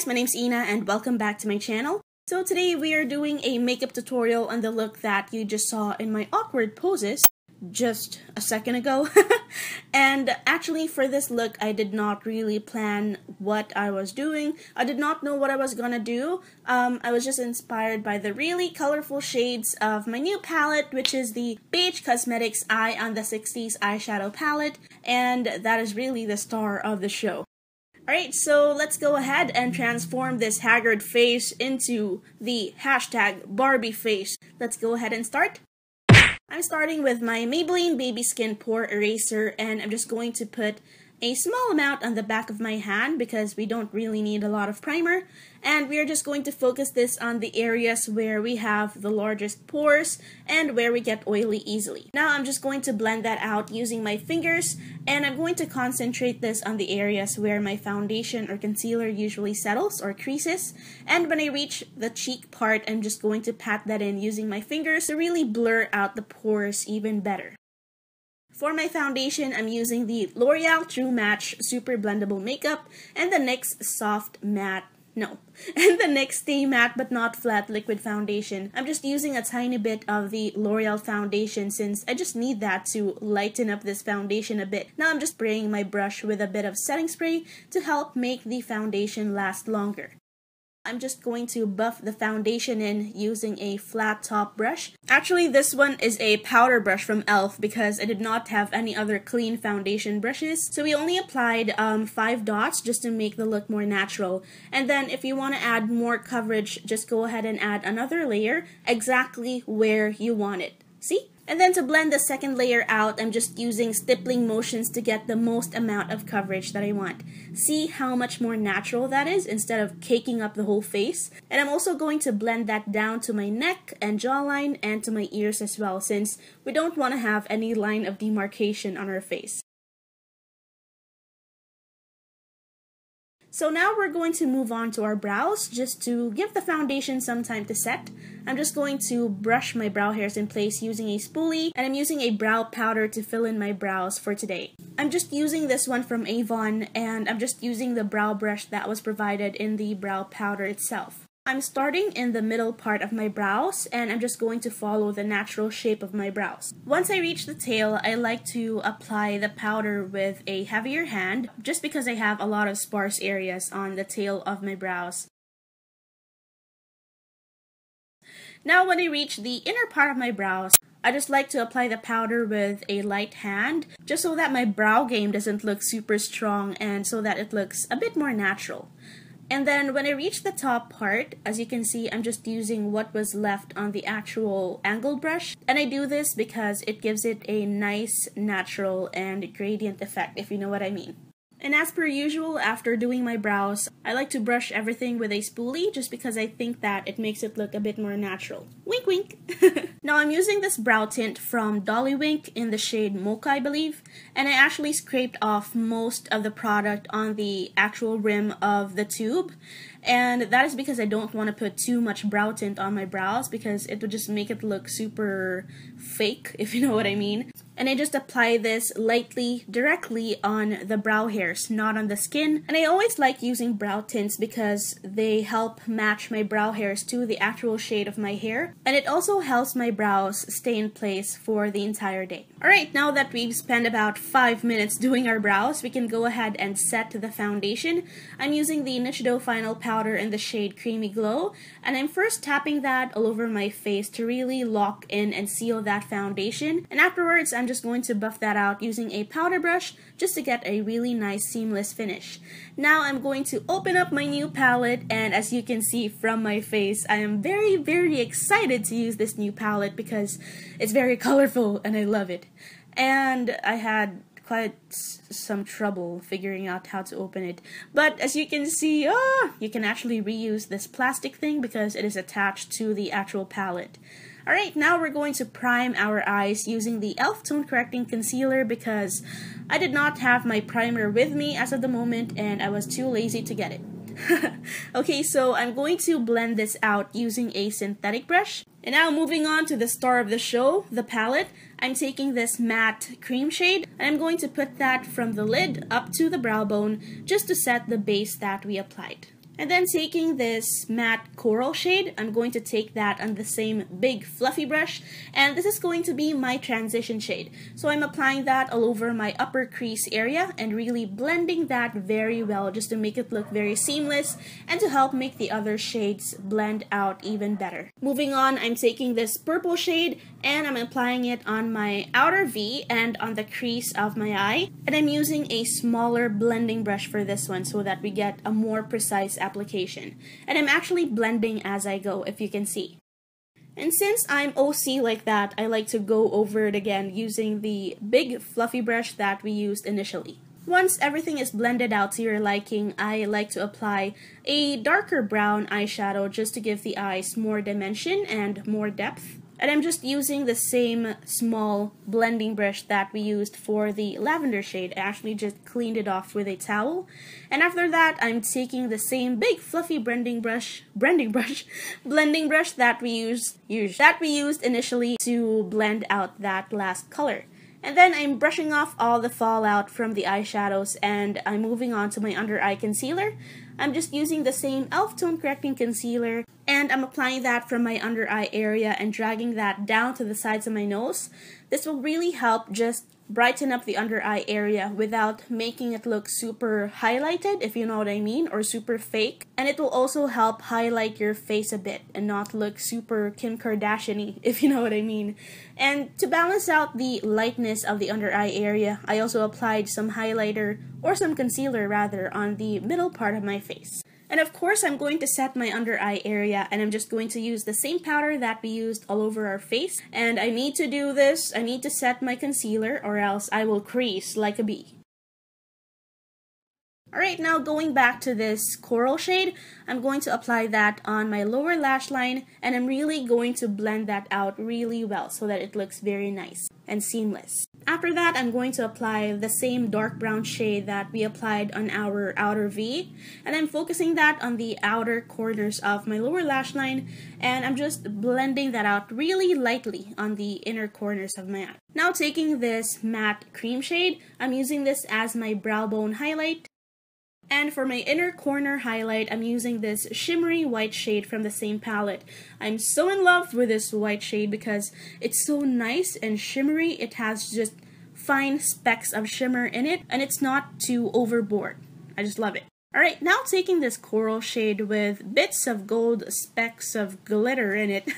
guys, my name's Ina and welcome back to my channel. So today we are doing a makeup tutorial on the look that you just saw in my awkward poses just a second ago. And actually for this look I did not really plan what I was doing. I did not know what I was gonna do. I was just inspired by the really colorful shades of my new palette, which is the Beige Cosmetics Eye on the 60s Eyeshadow Palette, and that is really the star of the show. Alright, so let's go ahead and transform this haggard face into the hashtag Barbie face. Let's go ahead and start. I'm starting with my Maybelline Baby Skin Pore Eraser, and I'm just going to put a small amount on the back of my hand because we don't really need a lot of primer, and we are just going to focus this on the areas where we have the largest pores and where we get oily easily. Now I'm just going to blend that out using my fingers, and I'm going to concentrate this on the areas where my foundation or concealer usually settles or creases, and when I reach the cheek part I'm just going to pat that in using my fingers to really blur out the pores even better. For my foundation, I'm using the Loreal True Match Super Blendable Makeup and the NYX Stay Matte But Not Flat Liquid Foundation. I'm just using a tiny bit of the L'Oreal foundation since I just need that to lighten up this foundation a bit. Now I'm just spraying my brush with a bit of setting spray to help make the foundation last longer. I'm just going to buff the foundation in using a flat top brush. Actually, this one is a powder brush from e.l.f. because I did not have any other clean foundation brushes. So we only applied 5 dots just to make the look more natural. And then if you want to add more coverage, just go ahead and add another layer exactly where you want it. See? And then to blend the second layer out, I'm just using stippling motions to get the most amount of coverage that I want. See how much more natural that is instead of caking up the whole face? And I'm also going to blend that down to my neck and jawline and to my ears as well, since we don't want to have any line of demarcation on our face. So now we're going to move on to our brows, just to give the foundation some time to set. I'm just going to brush my brow hairs in place using a spoolie, and I'm using a brow powder to fill in my brows for today. I'm just using this one from Avon, and I'm just using the brow brush that was provided in the brow powder itself. I'm starting in the middle part of my brows, and I'm just going to follow the natural shape of my brows. Once I reach the tail, I like to apply the powder with a heavier hand, just because I have a lot of sparse areas on the tail of my brows. Now when I reach the inner part of my brows, I just like to apply the powder with a light hand, just so that my brow game doesn't look super strong and so that it looks a bit more natural. And then when I reach the top part, as you can see, I'm just using what was left on the actual angled brush. And I do this because it gives it a nice, natural, and gradient effect, if you know what I mean. And as per usual, after doing my brows, I like to brush everything with a spoolie just because I think that it makes it look a bit more natural. Wink wink! Now I'm using this brow tint from Dolly in the shade Mocha, I believe, and I actually scraped off most of the product on the actual rim of the tube. And that is because I don't want to put too much brow tint on my brows because it would just make it look super fake, if you know what I mean. And I just apply this lightly, directly on the brow hairs, not on the skin. And I always like using brow tints because they help match my brow hairs to the actual shade of my hair. And it also helps my brows stay in place for the entire day. Alright, now that we've spent about 5 minutes doing our brows, we can go ahead and set the foundation. I'm using the Nichido Final Powder in the shade Creamy Glow, and I'm first tapping that all over my face to really lock in and seal that foundation. And afterwards, I'm just going to buff that out using a powder brush just to get a really nice seamless finish. Now I'm going to open up my new palette, and as you can see from my face, I am very, very excited to use this new palette because it's very colorful and I love it. And I had quite some trouble figuring out how to open it, but as you can see, you can actually reuse this plastic thing because it is attached to the actual palette. Alright, now we're going to prime our eyes using the e.l.f. Tone Correcting Concealer because I did not have my primer with me as of the moment and I was too lazy to get it. Okay, so I'm going to blend this out using a synthetic brush. And now moving on to the star of the show, the palette. I'm taking this matte cream shade and I'm going to put that from the lid up to the brow bone just to set the base that we applied. And then taking this matte coral shade, I'm going to take that on the same big fluffy brush, and this is going to be my transition shade. So I'm applying that all over my upper crease area and really blending that very well just to make it look very seamless and to help make the other shades blend out even better. Moving on, I'm taking this purple shade and I'm applying it on my outer V and on the crease of my eye. And I'm using a smaller blending brush for this one so that we get a more precise application. And I'm actually blending as I go, if you can see. And since I'm OC like that, I like to go over it again using the big fluffy brush that we used initially. Once everything is blended out to your liking, I like to apply a darker brown eyeshadow just to give the eyes more dimension and more depth. And I'm just using the same small blending brush that we used for the lavender shade. I actually just cleaned it off with a towel. And after that, I'm taking the same big fluffy blending brush that we used initially to blend out that last color. And then I'm brushing off all the fallout from the eyeshadows and I'm moving on to my under eye concealer. I'm just using the same e.l.f. tone correcting concealer and I'm applying that from my under eye area and dragging that down to the sides of my nose. This will really help just brighten up the under eye area without making it look super highlighted, if you know what I mean, or super fake. And it will also help highlight your face a bit and not look super Kim Kardashian-y, if you know what I mean. And to balance out the lightness of the under eye area, I also applied some highlighter, or some concealer rather, on the middle part of my face. And of course, I'm going to set my under eye area and I'm just going to use the same powder that we used all over our face. And I need to do this, I need to set my concealer or else I will crease like a bee. Alright, now going back to this coral shade, I'm going to apply that on my lower lash line and I'm really going to blend that out really well so that it looks very nice and seamless. After that, I'm going to apply the same dark brown shade that we applied on our outer V, and I'm focusing that on the outer corners of my lower lash line, and I'm just blending that out really lightly on the inner corners of my eye. Now taking this matte cream shade, I'm using this as my brow bone highlight. And for my inner corner highlight, I'm using this shimmery white shade from the same palette. I'm so in love with this white shade because it's so nice and shimmery. It has just fine specks of shimmer in it, and it's not too overboard. I just love it. Alright, now taking this coral shade with bits of gold specks of glitter in it,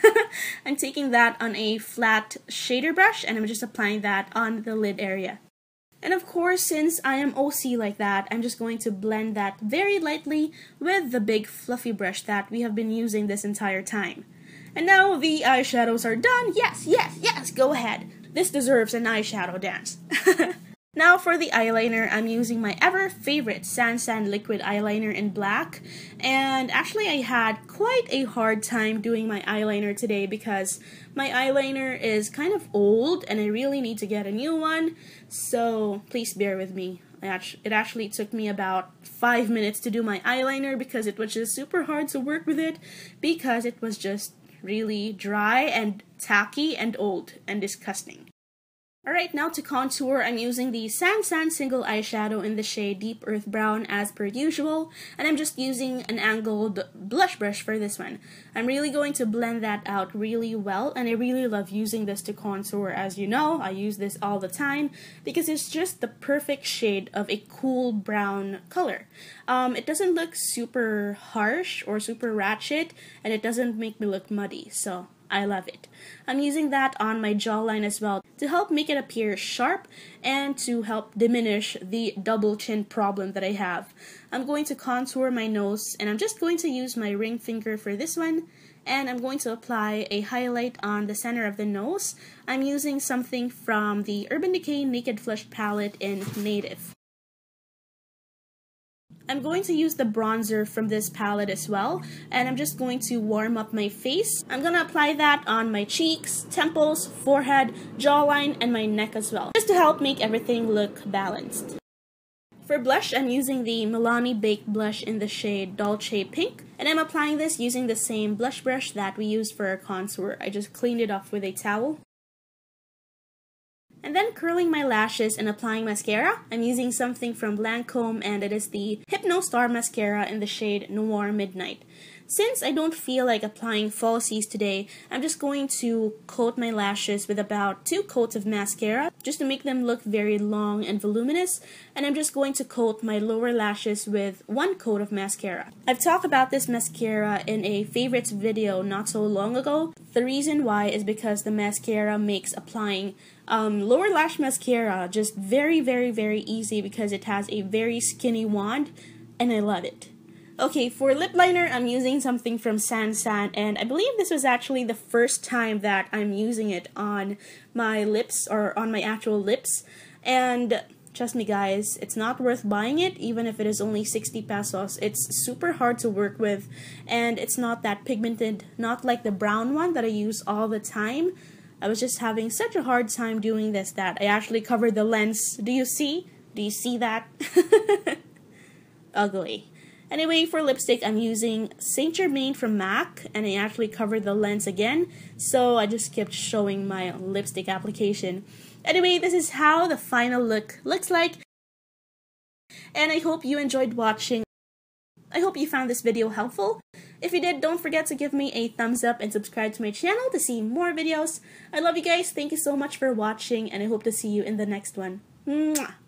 I'm taking that on a flat shader brush, and I'm just applying that on the lid area. And of course, since I am OC like that, I'm just going to blend that very lightly with the big fluffy brush that we have been using this entire time. And now the eyeshadows are done. Yes, yes, yes, go ahead. This deserves an eyeshadow dance. Now for the eyeliner, I'm using my ever favorite San Liquid Eyeliner in black. And actually I had quite a hard time doing my eyeliner today because my eyeliner is kind of old and I really need to get a new one. So please bear with me. It actually took me about 5 minutes to do my eyeliner because it was just super hard to work with it because it was just really dry and tacky and old and disgusting. Alright, now to contour, I'm using the San Single Eyeshadow in the shade Deep Earth Brown as per usual, and I'm just using an angled blush brush for this one. I'm really going to blend that out really well, and I really love using this to contour. As you know, I use this all the time because it's just the perfect shade of a cool brown color. It doesn't look super harsh or super ratchet, and it doesn't make me look muddy, so I love it. I'm using that on my jawline as well to help make it appear sharp and to help diminish the double chin problem that I have. I'm going to contour my nose and I'm just going to use my ring finger for this one, and I'm going to apply a highlight on the center of the nose. I'm using something from the Urban Decay Naked Flush palette in Native. I'm going to use the bronzer from this palette as well, and I'm just going to warm up my face. I'm going to apply that on my cheeks, temples, forehead, jawline, and my neck as well, just to help make everything look balanced. For blush, I'm using the Milani Baked Blush in the shade Dolce Pink, and I'm applying this using the same blush brush that we used for our contour. I just cleaned it off with a towel. And then curling my lashes and applying mascara. I'm using something from Lancome, and it is the Hypno Star Mascara in the shade Noir Midnight. Since I don't feel like applying falsies today, I'm just going to coat my lashes with about 2 coats of mascara just to make them look very long and voluminous, and I'm just going to coat my lower lashes with 1 coat of mascara. I've talked about this mascara in a favorites video not so long ago. The reason why is because the mascara makes applying lower lash mascara just very easy because it has a very skinny wand, and I love it. Okay, for lip liner, I'm using something from San, and I believe this was actually the first time that I'm using it on my lips, or on my actual lips, and trust me guys, it's not worth buying it, even if it is only 60 pesos. It's super hard to work with, and it's not that pigmented, not like the brown one that I use all the time. I was just having such a hard time doing this that I actually covered the lens. Do you see? Do you see that? Ugly. Anyway, for lipstick, I'm using Saint Germain from MAC, and I actually covered the lens again, so I just kept showing my lipstick application. Anyway, this is how the final look looks like, and I hope you enjoyed watching. I hope you found this video helpful. If you did, don't forget to give me a thumbs up and subscribe to my channel to see more videos. I love you guys, thank you so much for watching, and I hope to see you in the next one. Mwah!